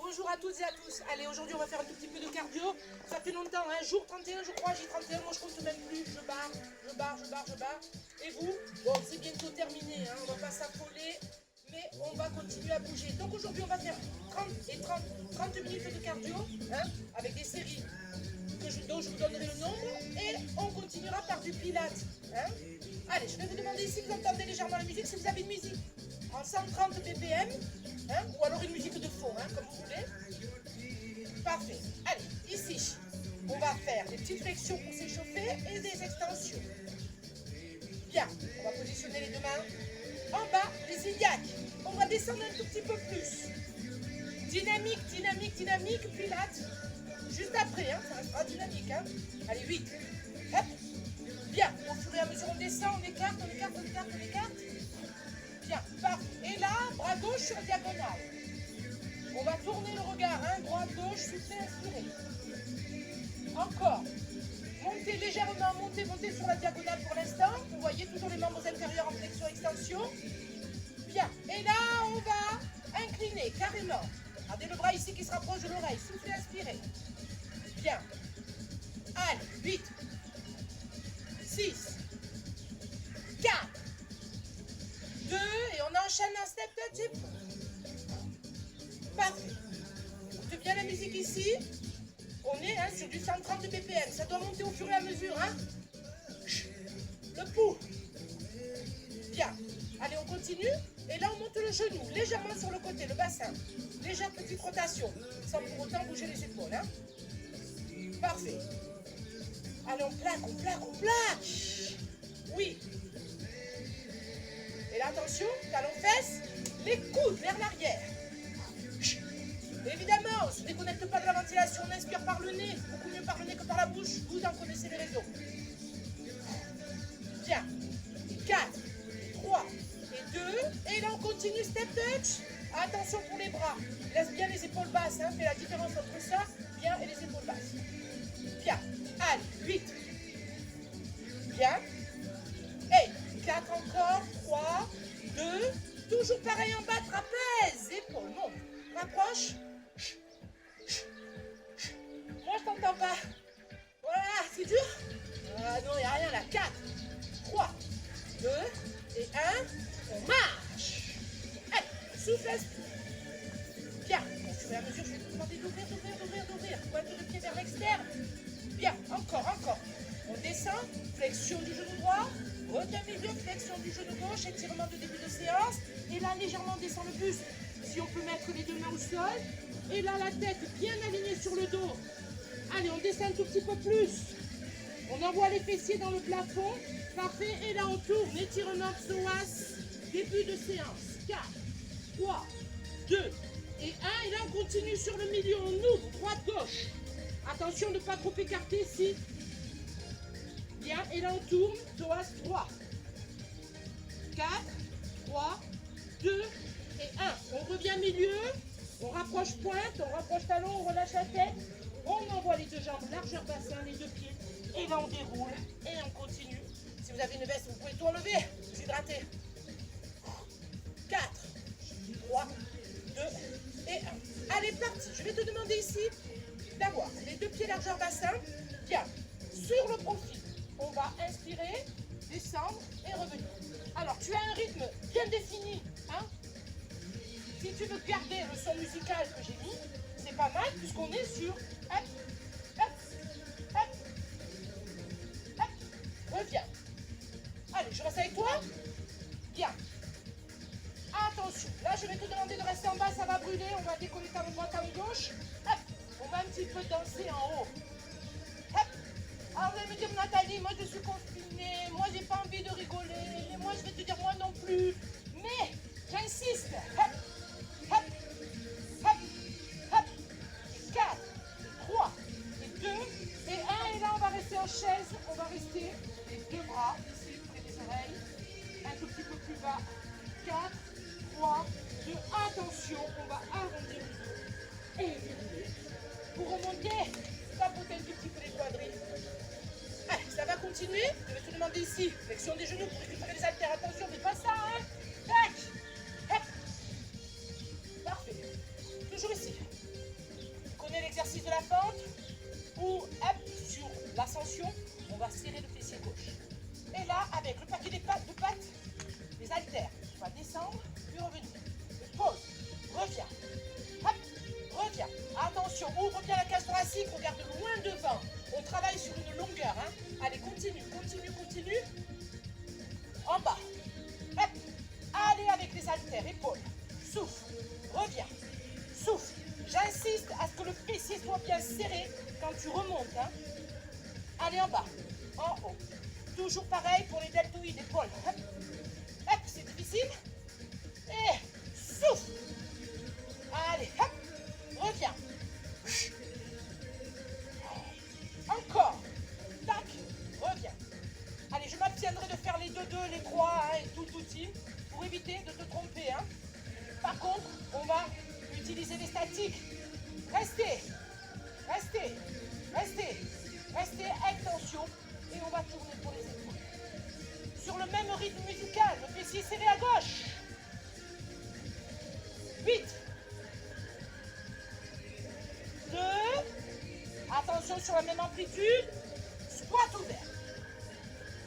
bonjour à toutes et à tous. Allez, aujourd'hui on va faire un tout petit peu de cardio. Ça fait longtemps, hein, jour 31 je crois, J31, moi je compte même plus. Je barre. Et vous? Bon, c'est bientôt terminé, hein, on va pas s'affoler, mais on va continuer à bouger. Donc aujourd'hui on va faire 30 minutes de cardio, hein, avec des séries dont je vous donnerai le nombre, et on continuera par du pilates. Hein. Allez, je vais vous demander si vous entendez légèrement la musique, si vous avez une musique en 130 ppm, hein, ou alors une musique de fond, hein, comme vous voulez. Parfait. Allez, ici, on va faire des petites flexions pour s'échauffer et des extensions. Bien, on va positionner les deux mains. En bas, les iliaques. On va descendre un tout petit peu plus. Dynamique, pilates. Juste après, hein, ça restera dynamique. Hein. Allez, 8. Hop. Bien, au fur et à mesure, on descend, on écarte. Bien, parfait. Et là, bras gauche sur diagonale. On va tourner le regard, hein, droite, gauche, souffler, inspirer. Encore. Montez légèrement, montez sur la diagonale pour l'instant. Vous voyez toujours les membres inférieurs en flexion-extension. Bien, et là, on va incliner carrément. Regardez le bras ici qui se rapproche de l'oreille. Soufflez, inspirez. Bien. Allez, 8, 6, 4, 2, et on enchaîne un step touch. Parfait. Écoutez bien la musique ici. On est hein, sur du 130 ppm. Ça doit monter au fur et à mesure. Hein. Le pouls. Bien. Allez, on continue. Et là, on monte le genou légèrement sur le côté, le bassin. Légère petite rotation, sans pour autant bouger les épaules. Hein. Parfait. Allez, on plaque. Oui. Et là, attention, talons fesses, les coudes vers l'arrière. Évidemment, on ne se déconnecte pas de la ventilation, on inspire par le nez, beaucoup mieux par le nez que par la bouche, vous en connaissez les raisons. Bien. 4, 3 et 2, et là on continue, step touch. Attention pour les bras, laisse bien les épaules basses, hein. Fais la différence entre ça, bien, et les épaules basses. Bien, allez, 8. Bien. Et 4 encore, 3, 2, toujours pareil en bas, trapèze, épaules, monte, rapproche. Moi je t'entends pas. Voilà, c'est dur. Ah non, il n'y a rien là. 4, 3, 2 et 1. On marche. Allez, souffle, inspire. Bien. Au fur et à mesure, je vais vous demander d'ouvrir. Pointe de pied vers l'externe. Bien, encore. On descend, flexion du genou droit, retien milieu, flexion du genou gauche, étirement de début de séance. Et là, légèrement, on descend le buste. Si on peut mettre les deux mains au sol. Et là, la tête bien alignée sur le dos. Allez, on descend un tout petit peu plus. On envoie les fessiers dans le plafond. Parfait. Et là, on tourne. Étirement psoas. Début de séance. 4, 3, 2 et 1. Et là, on continue sur le milieu. On ouvre. Droite, gauche. Attention de ne pas trop écarter ici. Bien. Et là, on tourne. Psoas 3. 4, 3, 2 et 1. On revient milieu. On rapproche pointe, on rapproche talon, on relâche la tête. On envoie les deux jambes, largeur bassin, les deux pieds. Et là, on déroule et on continue. Si vous avez une veste, vous pouvez tout enlever. Vous hydratez. 4, 3, 2 et 1. Allez, parti. Je vais te demander ici d'avoir les deux pieds largeur bassin. Bien. Sur le profil, on va inspirer, descendre et revenir. Alors, tu as un rythme bien défini. Hein. Si tu veux garder le son musical que j'ai mis, c'est pas mal puisqu'on est sur hop. Reviens. Allez, je reste avec toi. Bien. Attention. Là, je vais te demander de rester en bas, ça va brûler. On va décoller talon droit, talon gauche. Hop. On va un petit peu danser en haut. Hop. Alors, vous allez me dire, Nathalie, moi je suis confinée. Moi, j'ai pas envie de rigoler. Et moi, je vais te dire, moi non plus. Mais, j'insiste. Hop. 4, 3, et 2, et 1, et là on va rester en chaise, on va rester les deux bras ici près des oreilles, un tout petit peu plus bas, 4, 3, 2, attention, on va arrondir le dos, et dérouler, pour remonter, tapoter un tout petit peu les quadrilles. Allez, ça va continuer, je vais te demander ici, flexion des genoux pour récupérer les haltères, attention, mais pas ça, hein, tac, hop, parfait, toujours ici. l'exercice de la fente, ou hop, sur l'ascension, on va serrer le fessier gauche. Et là, avec le paquet de pattes, les haltères, on va descendre, puis revenir. Pause, reviens, hop, reviens. Attention, ouvre bien la cage thoracique, regarde loin devant. On travaille sur une longueur. Hein. Allez, continue, continue, continue. En bas. Hop. Allez avec les haltères, épaules. Souffle, reviens. Souffle. J'insiste à ce que le fessier soit bien serré quand tu remontes. Hein. Allez en bas, en haut. Toujours pareil pour les deltoïdes, épaules. Hop. Hop, c'est difficile. Et souffle. Allez, hop. Reviens. Encore. Tac. Reviens. Allez, je m'abstiendrai de faire les 2-2, les 3 hein, et tout outil pour éviter de te tromper. Hein. Par contre, on va utiliser les statiques. Restez. Restez. Restez. Restez. Extension. Et on va tourner pour les épaules. Sur le même rythme musical, le fessier serré à gauche. 8. 2. Attention sur la même amplitude. Squat ouvert.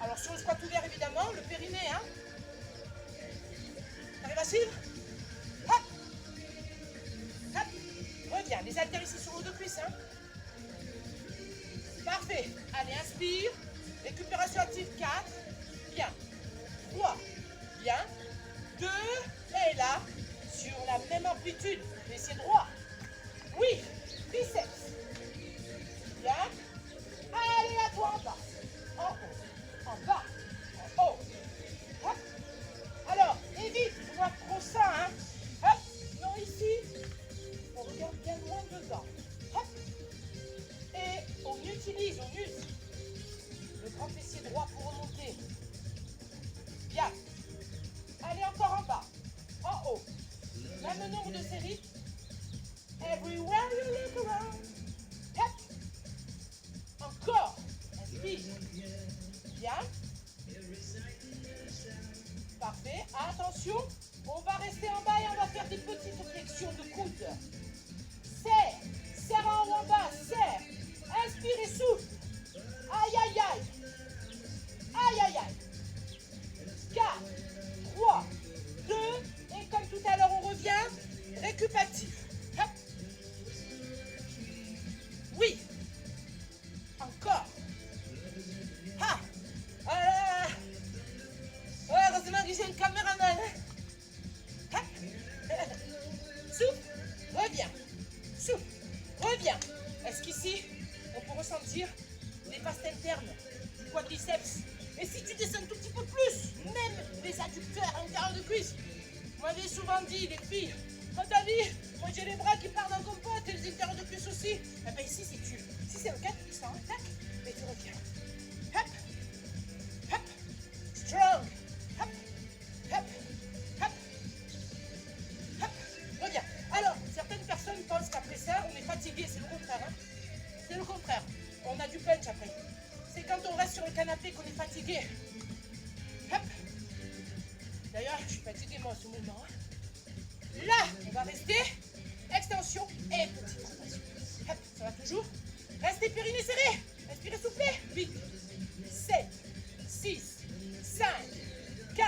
Alors sur le squat ouvert, évidemment, le périnée, hein. T'arrives à suivre? Hop. Hop. Reviens. Les haltères ici sur le haut de cuisse, hein. Parfait. Allez, inspire. Récupération active 4. Bien. 3. Bien. 2. Et là, sur la même amplitude. Fessier droit. Oui. Biceps. Bien. Allez, à toi en bas. En haut. En bas. En haut. Hop. Alors, évite. On voit trop ça, hein. Hop. Non, ici. On regarde bien loin dedans. Hop. Et on utilise le grand fessier droit pour remonter. Bien. Allez, encore en bas. En haut. Même nombre de séries. Everywhere you look around. Hop. Encore. Inspire. Bien. Parfait. Attention. On va rester en bas et on va faire des petites flexions de coude. Serre. Serre en haut, en bas. Serre. Inspire et souffle. Aïe, aïe, aïe. Aïe, aïe, aïe. 4, 3, 2. Et comme tout à l'heure, on revient. Récupatif. Hop. Oui. Encore. Ah. Ah. Heureusement que j'ai une caméraman. Hop. Souffle. Reviens. Souffle. Reviens. Est-ce qu'ici, on peut ressentir les fasces internes du quadriceps? Et si tu descends un tout petit peu plus, même les adducteurs intérieurs de cuisse. Vous m'avez souvent dit, les filles, quand t'as dit, moi j'ai les bras qui partent en compote et les intérieurs de cuisse aussi. Eh bien ici, si c'est le cas, tu descends, tac, et tu reviens. Hop, hop, strong, hop, hop, hop, hop, reviens. Alors, certaines personnes pensent qu'après ça, on est fatigué, c'est le contraire. Hein. C'est le contraire. On a du punch après. C'est quand on reste sur le canapé qu'on est fatigué. Hop. D'ailleurs, je suis fatiguée moi en ce moment. Hein. Là, on va rester. Extension et petite rotation. Hop, ça va toujours. Restez périnée serré. Respirez, soufflez. 8, 7, 6, 5, 4,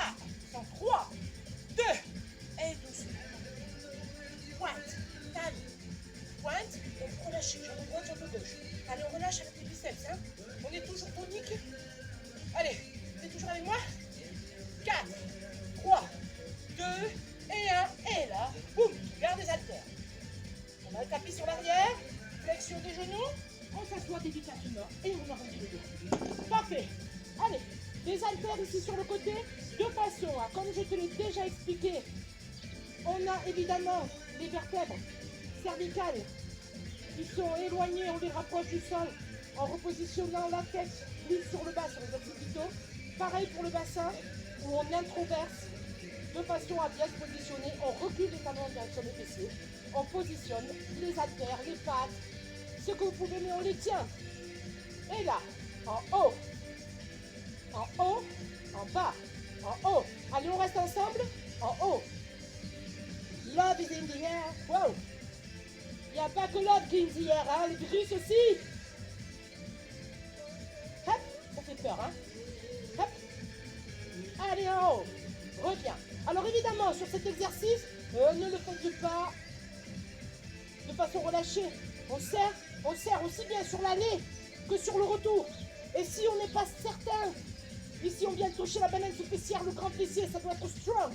3, 2. Et doucement. Pointe. Taille. Pointe. On relâche. Jambe droite, jambe gauche. Allez, on relâche avec les biceps. Hein. On est toujours tonique. Allez, vous êtes toujours avec moi? 4, 3, 2 et 1. Et là, boum, garde les haltères. On a le tapis sur l'arrière. Flexion des genoux. On s'assoit délicatement et on arrondit les deux. Parfait. Allez, les haltères ici sur le côté. De façon à, comme je te l'ai déjà expliqué, on a évidemment les vertèbres cervicales qui sont éloignées, on les rapproche du sol en repositionnant la tête plus sur le bas, sur les occipitaux. Pareil pour le bassin où on introverse de façon à bien se positionner. On recule les talons en direction des fessiers. On positionne les haltères, les pattes, ce que vous pouvez, mais on les tient. Et là, en haut, en bas, en haut. Allez, on reste ensemble. En haut. Love is in the air. Wow. Il n'y a pas que l'Hopkins hier, hein, les virus aussi. Hop, ça fait peur, hein. Hop. Allez, en haut. Reviens. Alors évidemment, sur cet exercice, ne le faites pas de façon relâchée. On serre aussi bien sur l'aller que sur le retour. Et si on n'est pas certain, ici on vient de toucher la banane sous-fessière, le grand fessier, ça doit être strong.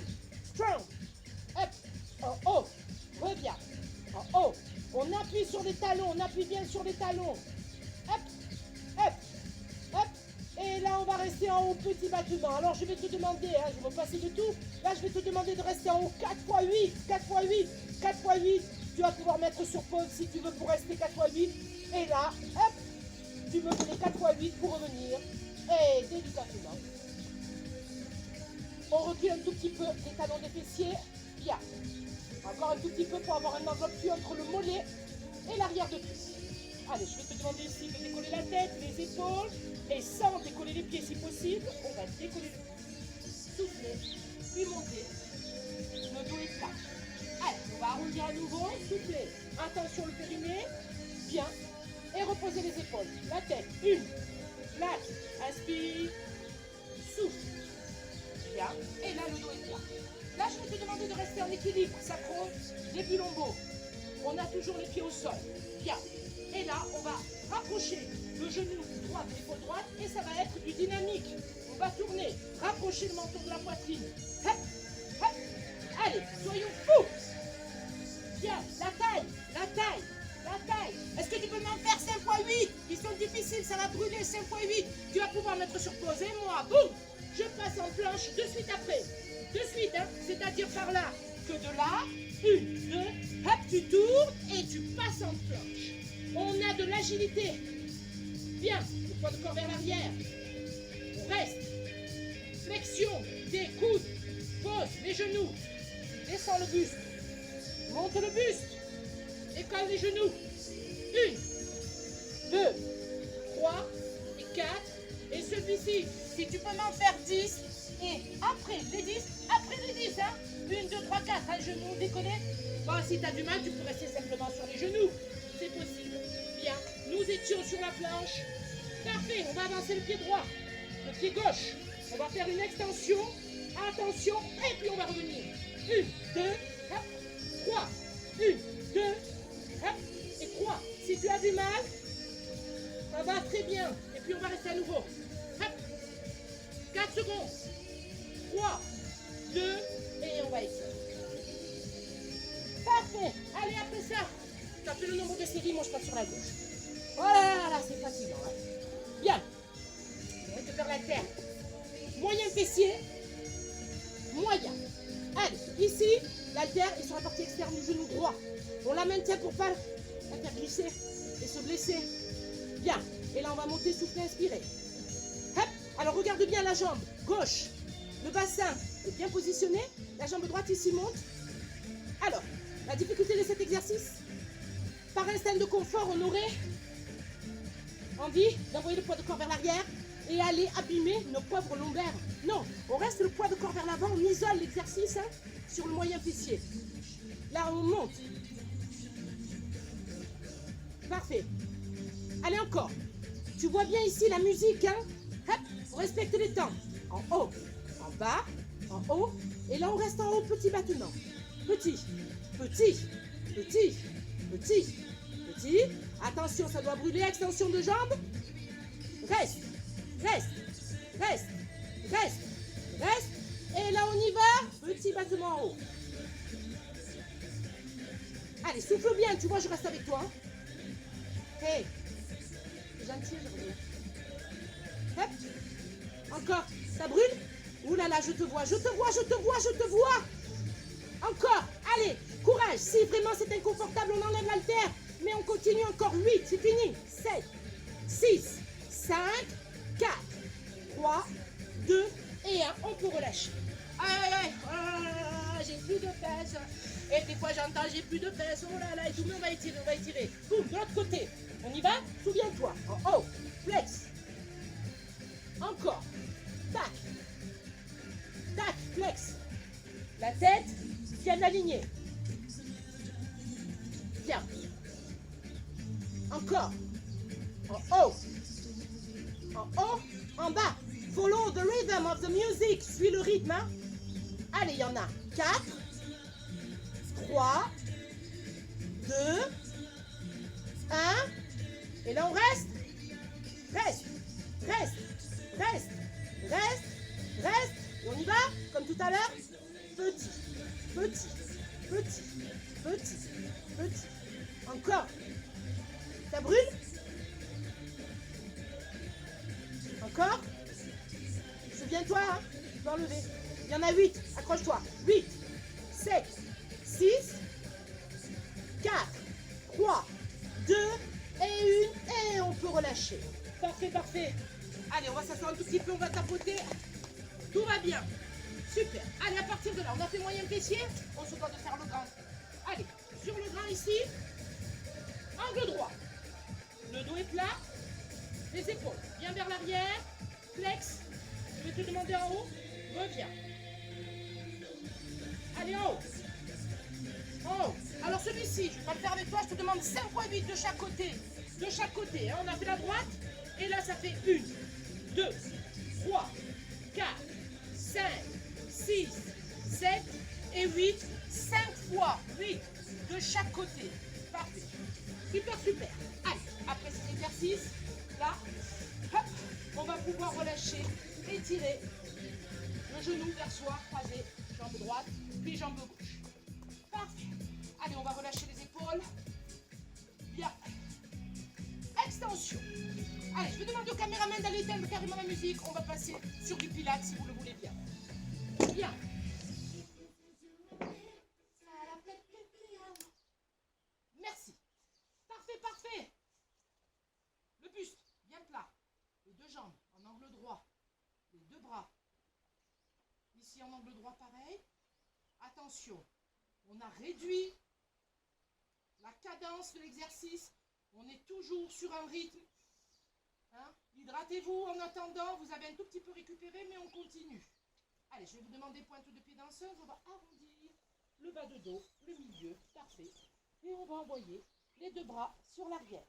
Strong. Hop. En haut. Reviens. En haut. On appuie sur les talons, on appuie bien sur les talons. Hop. Hop. Hop. Et là, on va rester en haut, petit battement. Alors, je vais te demander, hein, je vais passer de tout. Là, je vais te demander de rester en haut 4 x 8. 4 x 8. 4 x 8. Tu vas pouvoir mettre sur pause si tu veux pour rester 4 x 8. Et là, hop, tu me fais les 4 x 8 pour revenir. Et délicatement. On recule un tout petit peu les talons des fessiers. Bien. Encore un tout petit peu pour avoir un enveloppe entre le mollet et l'arrière de cuisse. Allez, je vais te demander ici de décoller la tête, les épaules, et sans décoller les pieds si possible. On va décoller le pied, souffler, puis monter. Le dos est plat. Allez, on va arrondir à nouveau, souffler. Attention le périnée, bien. Et reposer les épaules. La tête, une, flat, inspire, souffle. Bien. Et là, le dos est plat. Là, je vais te demander de rester en équilibre, sacro, début lombo. On a toujours les pieds au sol. Bien. Et là, on va rapprocher le genou droit de l'épaule droite et ça va être du dynamique. On va tourner, rapprocher le menton de la poitrine. Hop, hop. Allez, soyons fous. Bien, la taille, la taille, la taille. Est-ce que tu peux m'en faire 5 x 8? Ils sont difficiles, ça va brûler 5 x 8. Tu vas pouvoir mettre sur pause et moi, boum, je passe en planche de suite après. De suite, hein, c'est-à-dire par là, que de là, une, deux, hop, tu tournes et tu passes en planche. On a de l'agilité. Bien, le poids de corps vers l'arrière. On reste. Flexion des coudes. Pose les genoux. Descends le buste. Monte le buste. Décolle les genoux. 1, 2, 3 et 4. Et celui-ci, si tu peux m'en faire 10. Et après les 10, hein. 1, 2, 3, 4, un genou décollé. Bon, si tu as du mal, tu peux rester simplement sur les genoux. C'est possible. Bien, nous étions sur la planche. Parfait, on va avancer le pied droit, le pied gauche. On va faire une extension. Attention, et puis on va revenir. 1, 2, hop, 3. 1, 2, hop, et 3. Si tu as du mal, ça va très bien. Et puis on va rester à nouveau. Hop, 4 secondes. 3, 2, et on va ici. Parfait. Allez, après ça, tu as fait le nombre de séries, moi je passe sur la gauche. Voilà, là, c'est fatigant. Hein. Bien. On va te faire la terre. Moyen fessier. Moyen. Allez, ici, l'haltère est sur la partie externe du genou droit. On la maintient pour pas la faire glisser et se blesser. Bien. Et là, on va monter, souffler, inspirer. Hop. Alors, regarde bien la jambe gauche. Le bassin est bien positionné. La jambe droite ici monte. Alors, la difficulté de cet exercice, par instinct de confort, on aurait envie d'envoyer le poids de corps vers l'arrière et aller abîmer nos pauvres lombaires. Non, on reste le poids de corps vers l'avant, on isole l'exercice hein, sur le moyen fessier. Là, on monte. Parfait. Allez, encore. Tu vois bien ici la musique, hein? Hop, on respecte les temps. En haut, en bas, en haut. Et là, on reste en haut, petit battement. Petit, petit, petit, petit, petit. Attention, ça doit brûler. Extension de jambes. Reste, reste, reste, reste, reste. Et là, on y va. Petit battement en haut. Allez, souffle bien. Tu vois, je reste avec toi. Hein. Hey, c'est gentil, je reviens. Hop. Encore. Ça brûle? Ouh là là, je te vois, je te vois, je te vois, je te vois. Encore. Allez, courage. Si vraiment c'est inconfortable, on enlève l'haltère. Mais on continue encore. 8, c'est fini. 7, 6, 5, 4, 3, 2 et 1. On peut relâcher. Aïe, aïe, aïe, j'ai plus de pèse. Et des fois j'entends j'ai plus de pèse. Oh là là, et tout, mais on va étirer, on va étirer. Boum, de l'autre côté. On y va? Souviens-toi. En haut. Flex. Encore. Tac. Tac, flex. La tête bien alignée. Bien. Encore. En haut. En haut, en bas. Follow the rhythm of the music. Suis le rythme. Hein? Allez, il y en a 4, 3, 2, 1. Et là, on reste. Reste, reste, reste, reste, reste. Et on y va, comme tout à l'heure. Petit, petit, petit, petit, petit. Encore. Ça brûle? Encore? Souviens-toi, hein? Tu peux enlever. Il y en a 8. Accroche-toi. 8, 7, 6, 4, 3, 2 et 1. Et on peut relâcher. Parfait, parfait. Allez, on va s'asseoir un tout petit peu, on va tapoter. Tout va bien. Super. Allez, à partir de là, on a fait moyen fessier. On se doit de faire le grand. Allez, sur le grand ici. Angle droit. Le dos est plat. Les épaules bien vers l'arrière. Flex. Je vais te demander en haut. Reviens. Allez, en haut. En haut. Alors celui-ci, je vais pas le faire avec toi. Je te demande 5 fois 8 de chaque côté. De chaque côté. Hein. On a fait la droite. Et là, ça fait 1, 2, 3, 4, 5, 6, 7 et 8. 5 fois 8 de chaque côté. Parfait. Super, super. Allez, après cet exercice, là, hop, on va pouvoir relâcher, étirer le genou vers soi, croisé, jambe droite, puis jambe gauche. Parfait. Allez, on va relâcher les épaules. Bien. Extension. Allez, je vais demander au caméraman d'aller éteindre carrément la musique. On va passer sur du pilates si vous le voulez bien. Bien. Merci. Parfait, parfait. Le buste, bien plat. Les deux jambes en angle droit. Les deux bras. Ici en angle droit, pareil. Attention, on a réduit la cadence de l'exercice. On est toujours sur un rythme. Hein? Hydratez-vous en attendant. Vous avez un tout petit peu récupéré, mais on continue. Allez, je vais vous demander pointe de pied danseuse. On va arrondir le bas de dos, le milieu. Parfait. Et on va envoyer les deux bras sur l'arrière.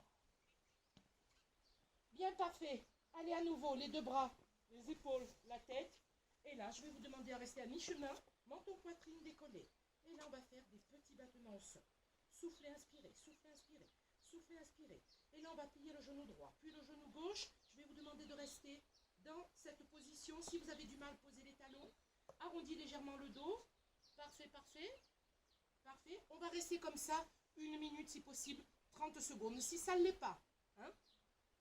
Bien, parfait. Allez, à nouveau, les deux bras, les épaules, la tête. Et là, je vais vous demander à rester à mi-chemin. Menton, poitrine décollée. Et là, on va faire des petits battements au sol. Soufflez, inspirez, soufflez, inspirez. Soufflez, inspirez. Et là, on va plier le genou droit, puis le genou gauche. Je vais vous demander de rester dans cette position. Si vous avez du mal, posez les talons. Arrondis légèrement le dos. Parfait, parfait. Parfait. On va rester comme ça 1 minute si possible, 30 secondes. Si ça ne l'est pas. Hein?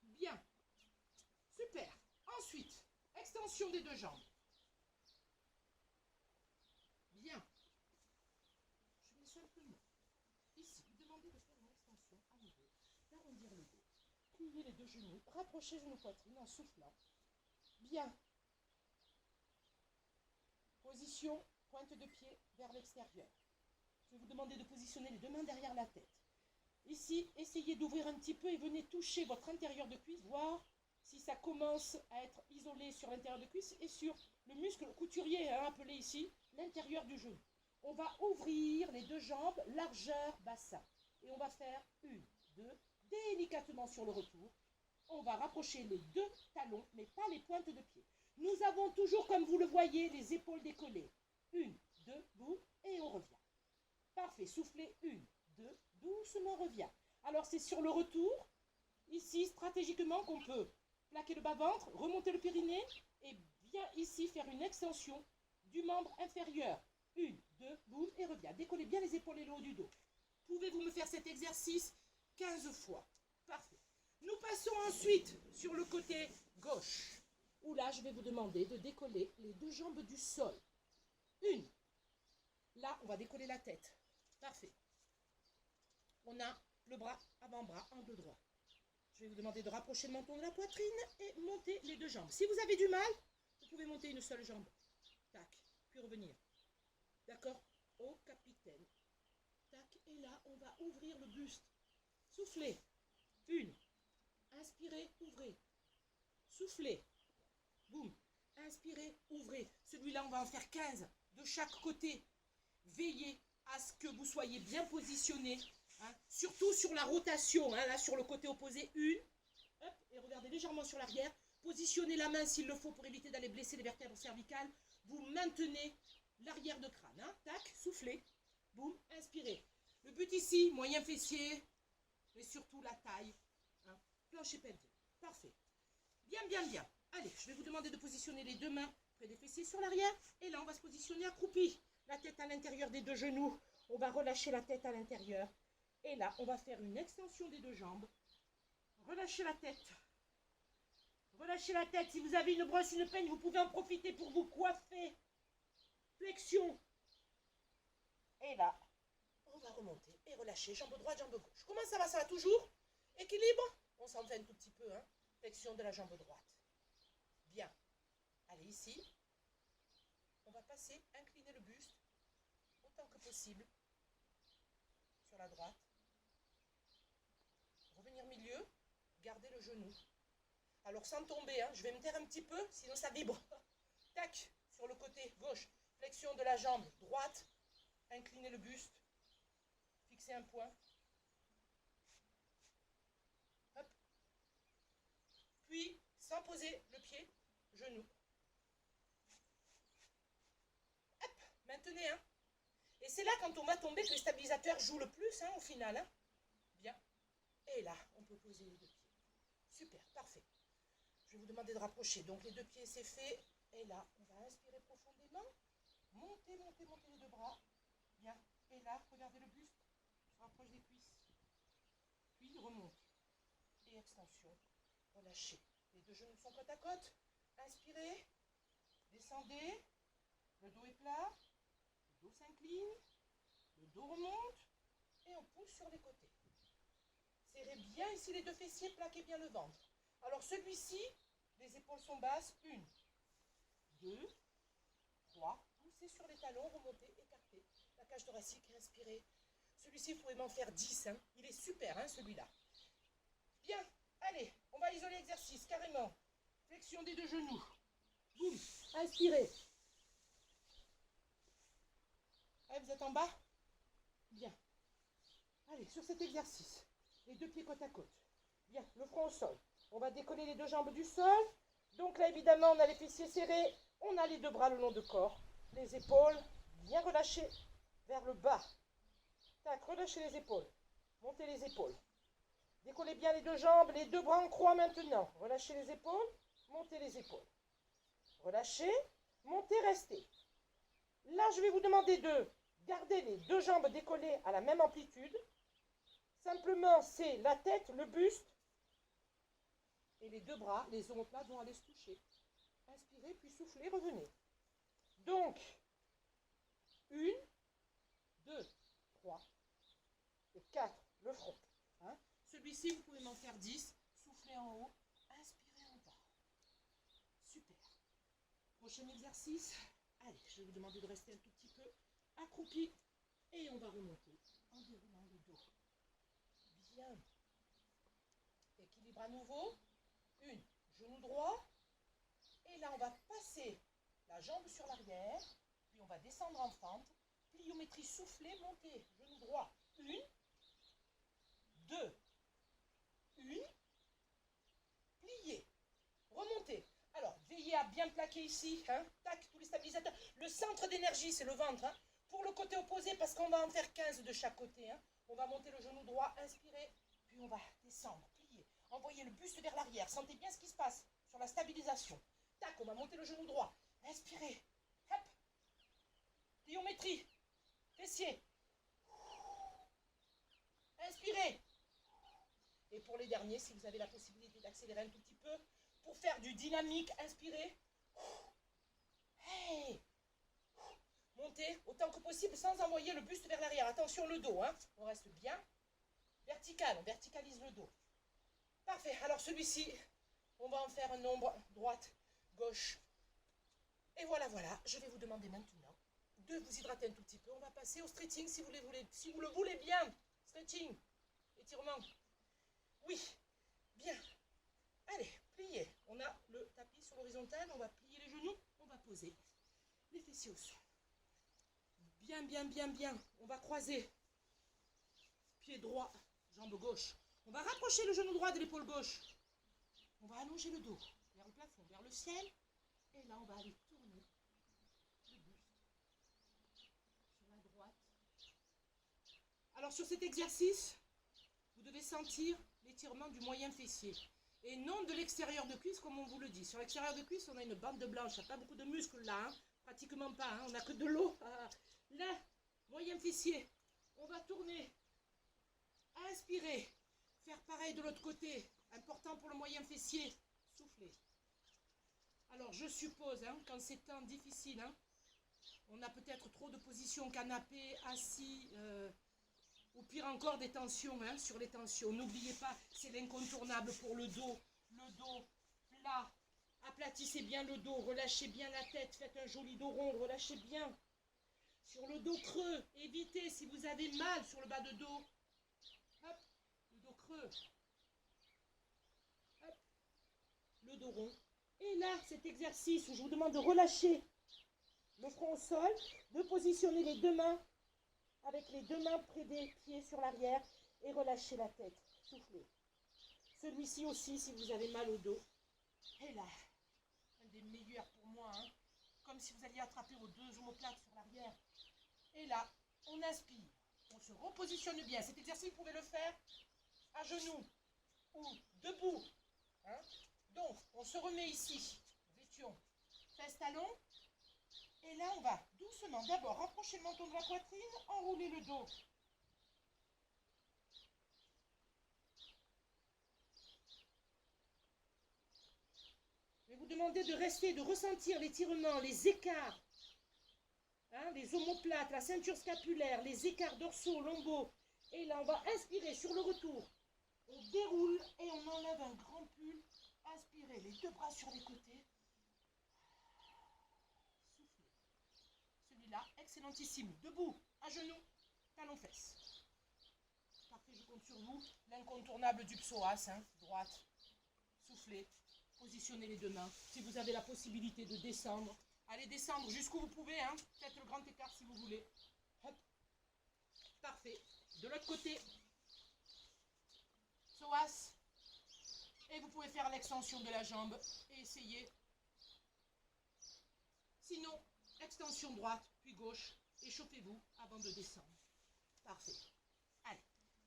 Bien. Super. Ensuite, extension des deux jambes. Bien. Je vais simplement, ici, vous demander de faire une extension à nouveau, d'arrondir le dos, plier les deux genoux, rapprocher genou poitrine en soufflant. Bien. Position, pointe de pied vers l'extérieur. Je vais vous demander de positionner les deux mains derrière la tête. Ici, essayez d'ouvrir un petit peu et venez toucher votre intérieur de cuisse, voir si ça commence à être isolé sur l'intérieur de cuisse et sur le muscle couturier, hein, appelé ici l'intérieur du genou. On va ouvrir les deux jambes, largeur bassin. Et on va faire 1, 2, délicatement sur le retour. On va rapprocher les deux talons, mais pas les pointes de pied. Nous avons toujours, comme vous le voyez, les épaules décollées. 1, 2, boum, et on revient. Parfait, soufflez 1, 2, doucement revient. Alors c'est sur le retour, ici stratégiquement qu'on peut plaquer le bas-ventre, remonter le périnée et bien ici faire une extension du membre inférieur. 1, 2, boum, et revient. Décollez bien les épaules et le haut du dos. Pouvez-vous me faire cet exercice 15 fois? Parfait. Nous passons ensuite sur le côté gauche, où là je vais vous demander de décoller les deux jambes du sol. 1. Là, on va décoller la tête. Parfait. On a le bras, avant-bras, angle droit. Je vais vous demander de rapprocher le menton de la poitrine et monter les deux jambes. Si vous avez du mal, vous pouvez monter une seule jambe. Tac, puis revenir. D'accord? Au capitaine. Tac, et là, on va ouvrir le buste. Soufflez. 1. Inspirez, ouvrez. Soufflez. Boum. Inspirez, ouvrez. Celui-là, on va en faire 15 de chaque côté. Veillez à ce que vous soyez bien positionné Hein. Surtout sur la rotation, hein, là sur le côté opposé, une. Hop, et regardez légèrement sur l'arrière. Positionnez la main s'il le faut pour éviter d'aller blesser les vertèbres cervicales. Vous maintenez l'arrière de crâne. Hein. Tac, soufflez. Boum, inspirez. Le but ici, moyen fessier, mais surtout la taille. Hein. Plancher pelvien. Parfait. Bien, bien, bien. Allez, je vais vous demander de positionner les deux mains près des fessiers sur l'arrière. Et là, on va se positionner accroupi. La tête à l'intérieur des deux genoux. On va relâcher la tête à l'intérieur. Et là, on va faire une extension des deux jambes. Relâchez la tête. Relâchez la tête. Si vous avez une brosse, une peigne, vous pouvez en profiter pour vous coiffer. Flexion. Et là, on va remonter et relâcher. Jambe droite, jambe gauche. Comment ça va? Ça va toujours? Équilibre? On s'en fait un tout petit peu. Hein? Flexion de la jambe droite. Bien. Allez, ici. On va passer, incliner le buste autant que possible sur la droite. Revenir milieu. Garder le genou. Alors sans tomber, hein, je vais me taire un petit peu, sinon ça vibre. Tac, sur le côté gauche. Flexion de la jambe droite. Inclinez le buste. Fixez un point. Hop. Puis, sans poser le pied, genou. Hop, maintenez. Hein. Et c'est là, quand on va tomber, que le stabilisateur joue le plus, hein, au final. Hein. Bien. Et là, on peut poser les deux pieds. Super, parfait. Je vais vous demander de rapprocher. Donc, les deux pieds, c'est fait. Et là, on va inspirer profondément. Montez, montez, montez les deux bras. Bien. Et là, regardez le buste. Se rapproche des cuisses. Puis, remonte. Et extension. Relâchez. Les deux genoux sont côte à côte. Inspirez. Descendez. Le dos est plat. Le dos s'incline. Le dos remonte. Et on pousse sur les côtés. Serrez bien ici les deux fessiers. Plaquez bien le ventre. Alors, celui-ci, les épaules sont basses. 1, 2, 3. Poussez sur les talons. Remontez. Écartez. La cage thoracique. Inspirez. Celui-ci, vous pouvez m'en faire 10. Hein. Il est super, hein, celui-là. Bien. Allez, on va isoler l'exercice, carrément. Flexion des deux genoux. Boum. Inspirez. Allez, vous êtes en bas? Bien. Allez, sur cet exercice, les deux pieds côte à côte. Bien, le front au sol. On va décoller les deux jambes du sol. Donc là, évidemment, on a les fessiers serrés. On a les deux bras le long du corps. Les épaules bien relâchées vers le bas. Tac, relâchez les épaules. Montez les épaules. Décollez bien les deux jambes, les deux bras en croix maintenant. Relâchez les épaules, montez les épaules. Relâchez, montez, restez. Là, je vais vous demander de garder les deux jambes décollées à la même amplitude. Simplement, c'est la tête, le buste et les deux bras, les omoplates vont aller se toucher. Inspirez, puis soufflez, revenez. Donc, 1, 2, 3 et 4, le front. Hein? Celui-ci, vous pouvez m'en faire 10. Soufflez en haut, inspirez en bas. Super. Prochain exercice. Allez, je vais vous demander de rester un tout petit peu accroupi. Et on va remonter en déroulant le dos. Bien. Équilibre à nouveau. 1, genou droit. Et là, on va passer la jambe sur l'arrière. Puis on va descendre en fente. Pliométrie, soufflez, montez. Genou droit. 1, 2, 1, pliez, remontez. Alors, veillez à bien plaquer ici, hein. Tac, tous les stabilisateurs. Le centre d'énergie, c'est le ventre, hein. Pour le côté opposé, parce qu'on va en faire 15 de chaque côté, hein. On va monter le genou droit, inspirez, puis on va descendre, plier. Envoyez le buste vers l'arrière, sentez bien ce qui se passe sur la stabilisation. Tac, on va monter le genou droit, inspirez, hop, pliométrie, fessier, inspirez. Et pour les derniers, si vous avez la possibilité d'accélérer un tout petit peu, pour faire du dynamique, inspirez. Hey. Montez autant que possible sans envoyer le buste vers l'arrière. Attention le dos, hein. On reste bien vertical, on verticalise le dos. Parfait, alors celui-ci, on va en faire un nombre, droite, gauche. Et voilà, voilà, je vais vous demander maintenant de vous hydrater un tout petit peu. On va passer au stretching si vous le voulez bien. Stretching, étirement. Oui, bien. Allez, pliez. On a le tapis sur l'horizontale, on va plier les genoux, on va poser les fessiers au sol. Bien, bien, bien, bien. On va croiser. pied droit, jambe gauche. On va rapprocher le genou droit de l'épaule gauche. On va allonger le dos vers le plafond, vers le ciel. Et là, on va aller tourner le buste sur la droite. Alors, sur cet exercice, vous devez sentir l'étirement du moyen fessier. Et non de l'extérieur de cuisse, comme on vous le dit. Sur l'extérieur de cuisse, on a une bande blanche. Il n'y a pas beaucoup de muscles là, hein. Pratiquement pas. Hein. On n'a que de l'eau. Là, moyen fessier. On va tourner. Inspirer. Faire pareil de l'autre côté. Important pour le moyen fessier. Souffler. Alors, je suppose, hein, quand c'est temps difficile, hein, on a peut-être trop de positions canapé, assis, ou pire encore des tensions, hein, sur les tensions. N'oubliez pas, c'est l'incontournable pour le dos. Le dos plat. Aplatissez bien le dos, relâchez bien la tête, faites un joli dos rond, relâchez bien. Sur le dos creux, évitez si vous avez mal sur le bas de dos. Hop, le dos creux. Hop, le dos rond. Et là, cet exercice où je vous demande de relâcher le front au sol, de positionner les deux mains avec les deux mains près des pieds sur l'arrière et relâcher la tête. Soufflez. Celui-ci aussi, si vous avez mal au dos. Et là, un des meilleurs pour moi, hein, comme si vous alliez attraper vos deux omoplates sur l'arrière. Et là, on inspire. On se repositionne bien. Cet exercice, vous pouvez le faire à genoux ou debout. Hein. Donc, on se remet ici. Nous étions fesses talons. Et là, on va doucement, d'abord, rapprocher le menton de la poitrine, enrouler le dos. Je vais vous demander de rester, de ressentir l'étirement, les écarts, hein, les omoplates, la ceinture scapulaire, les écarts dorsaux, lombaux. Et là, on va inspirer sur le retour. On déroule et on enlève un grand pull. Inspirez, les deux bras sur les côtés. Soufflez. Celui-là, excellentissime. Debout, à genoux, talons fesses. Parfait, je compte sur vous. L'incontournable du psoas, hein, droite. Soufflez. Positionnez les deux mains. Si vous avez la possibilité de descendre, allez descendre jusqu'où vous pouvez. Hein. Faites le grand écart si vous voulez. Hop. Parfait. De l'autre côté. Psoas. Et vous pouvez faire l'extension de la jambe et essayer. Sinon, extension droite, puis gauche. Échauffez-vous avant de descendre. Parfait. Allez,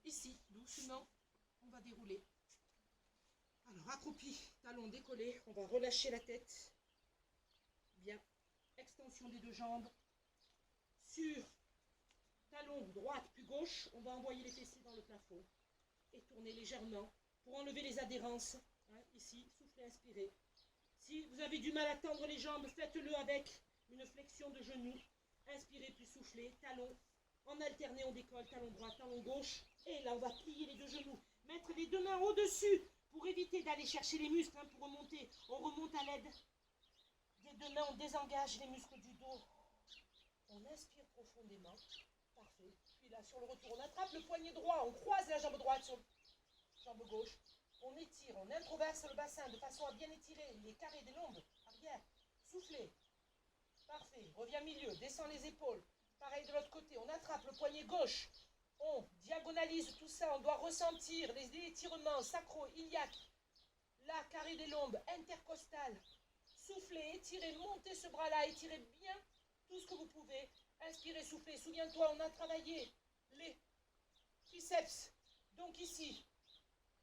ici, doucement, on va dérouler. Alors, accroupi, talons décollés, on va relâcher la tête. Bien. Extension des deux jambes. Sur talon droite puis gauche, on va envoyer les fessiers dans le plafond. Et tourner légèrement pour enlever les adhérences. Hein, ici, soufflez, inspirez. Si vous avez du mal à tendre les jambes, faites-le avec une flexion de genoux. Inspirez puis soufflez. Talon. En alterné, on décolle. Talon droit, talon gauche. Et là, on va plier les deux genoux. Mettre les deux mains au-dessus. Pour éviter d'aller chercher les muscles, hein, pour remonter, on remonte à l'aide des deux mains, on désengage les muscles du dos. On inspire profondément. Parfait. Puis là, sur le retour, on attrape le poignet droit, on croise la jambe droite sur la jambe gauche. On étire, on introverse le bassin de façon à bien étirer les carrés des lombes. Arrière. Soufflez. Parfait. Reviens milieu, descend les épaules. Pareil de l'autre côté, on attrape le poignet gauche. On diagonalise tout ça, on doit ressentir les étirements sacro-iliaques, là, carré des lombes, intercostal. Soufflez, étirez, montez ce bras-là, étirez bien tout ce que vous pouvez. Inspirez, soufflez. Souviens-toi, on a travaillé les triceps. Donc ici,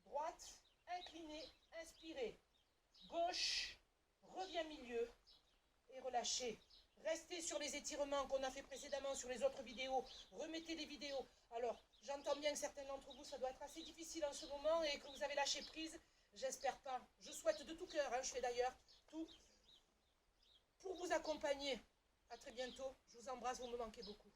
droite, inclinée, inspirez. Gauche, reviens milieu et relâchez. Restez sur les étirements qu'on a fait précédemment sur les autres vidéos. Remettez les vidéos. Alors, j'entends bien que certains d'entre vous, ça doit être assez difficile en ce moment et que vous avez lâché prise. J'espère pas. Je souhaite de tout cœur, hein, je fais d'ailleurs tout pour vous accompagner. À très bientôt. Je vous embrasse, vous me manquez beaucoup.